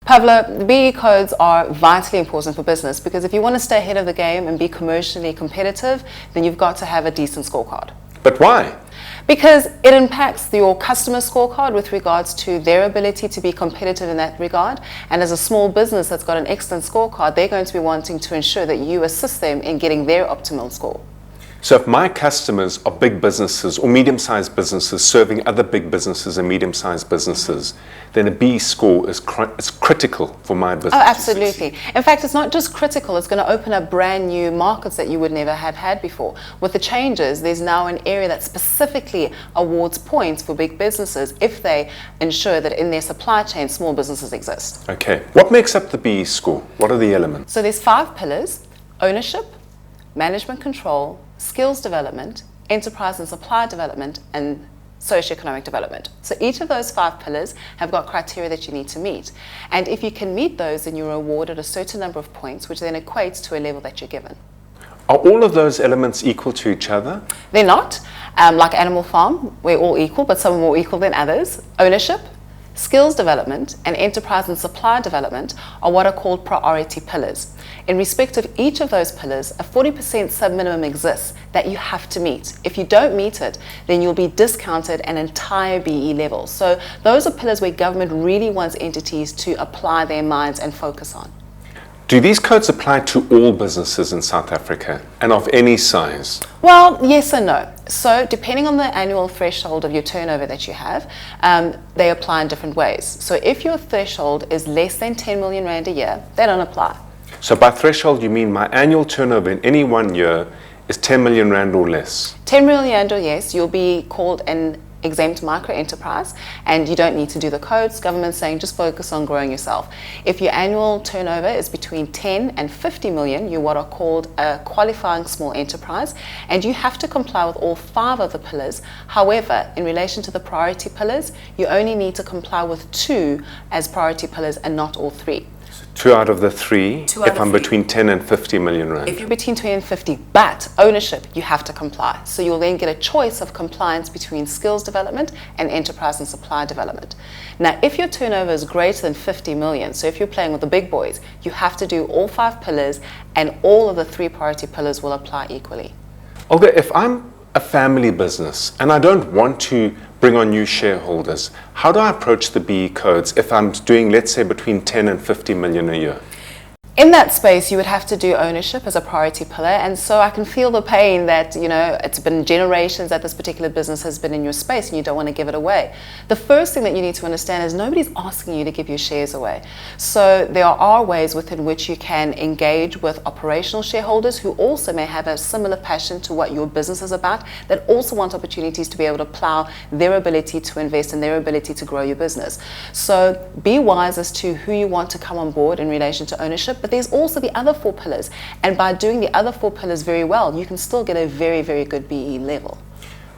Pavlo, the BE codes are vitally important for business because if you want to stay ahead of the game and be commercially competitive, then you've got to have a decent scorecard. But why? Because it impacts your customer scorecard with regards to their ability to be competitive in that regard. And as a small business that's got an excellent scorecard, they're going to be wanting to ensure that you assist them in getting their optimal score. So if my customers are big businesses or medium-sized businesses serving other big businesses and medium-sized businesses, then a B score is critical for my business. Oh, absolutely. In fact, it's not just critical, it's going to open up brand new markets that you would never have had before. With the changes, there's now an area that specifically awards points for big businesses if they ensure that in their supply chain, small businesses exist. Okay. What makes up the B score? What are the elements? So there's 5 pillars: ownership, management control, skills development, enterprise and supply development, and socioeconomic development. So each of those 5 pillars have got criteria that you need to meet. And if you can meet those, then you're awarded a certain number of points, which then equates to a level that you're given. Are all of those elements equal to each other? They're not. Like Animal Farm, we're all equal, but some are more equal than others. Ownership, skills development, and enterprise and supply development are what are called priority pillars. In respect of each of those pillars, a 40% sub-minimum exists that you have to meet. If you don't meet it, then you'll be discounted an entire BE level. So those are pillars where government really wants entities to apply their minds and focus on. Do these codes apply to all businesses in South Africa and of any size? Well, yes and no. So depending on the annual threshold of your turnover that you have, they apply in different ways. So if your threshold is less than 10 million rand a year, they don't apply. So by threshold, you mean my annual turnover in any one year is 10 million rand or less? 10 million rand or yes, you'll be called an exempt micro enterprise and you don't need to do the codes. Government's saying just focus on growing yourself. If your annual turnover is between 10 and 50 million, you're what are called a qualifying small enterprise, and you have to comply with all 5 of the pillars. However, in relation to the priority pillars, you only need to comply with 2 as priority pillars and not all 3. 2 out of the 3 2 out if of I'm 3. between 10 and 50 million rand. If you're between 20 and 50, but ownership, you have to comply. So you'll then get a choice of compliance between skills development and enterprise and supply development. Now, if your turnover is greater than 50 million, so if you're playing with the big boys, you have to do all 5 pillars and all of the 3 priority pillars will apply equally. Olga, if I'm a family business and I don't want to bring on new shareholders, how do I approach the BE codes if I'm doing, let's say, between 10 and 50 million a year? In that space, you would have to do ownership as a priority pillar, and so I can feel the pain that, you know, it's been generations that this particular business has been in your space and you don't want to give it away. The first thing that you need to understand is nobody's asking you to give your shares away. So there are ways within which you can engage with operational shareholders who also may have a similar passion to what your business is about, that also want opportunities to be able to plow their ability to invest and their ability to grow your business. So be wise as to who you want to come on board in relation to ownership. But there's also the other 4 pillars, and by doing the other 4 pillars very well, you can still get a very, very good BE level.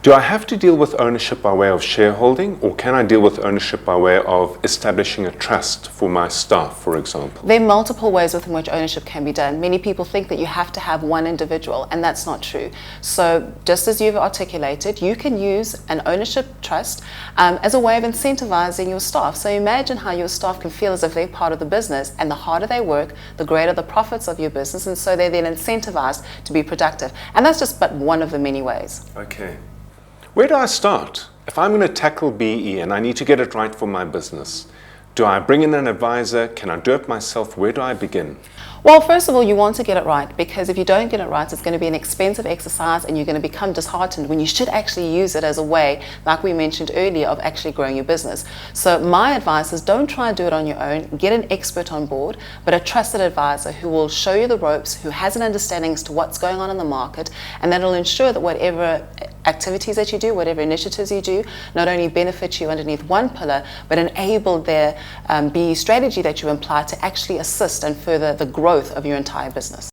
Do I have to deal with ownership by way of shareholding, or can I deal with ownership by way of establishing a trust for my staff, for example? There are multiple ways within which ownership can be done. Many people think that you have to have one individual, and that's not true. So just as you've articulated, you can use an ownership trust as a way of incentivizing your staff. So imagine how your staff can feel as if they're part of the business, and the harder they work, the greater the profits of your business, and so they're then incentivized to be productive. And that's just but one of the many ways. Okay. Where do I start? If I'm going to tackle BE and I need to get it right for my business, do I bring in an advisor? Can I do it myself? Where do I begin? Well, first of all, you want to get it right, because if you don't get it right, it's going to be an expensive exercise and you're going to become disheartened when you should actually use it as a way, like we mentioned earlier, of actually growing your business. So my advice is don't try and do it on your own. Get an expert on board, but a trusted advisor who will show you the ropes, who has an understanding as to what's going on in the market, and that will ensure that whatever activities that you do, whatever initiatives you do, not only benefit you underneath one pillar, but enable their BE strategy that you imply to actually assist and further the growth of your entire business.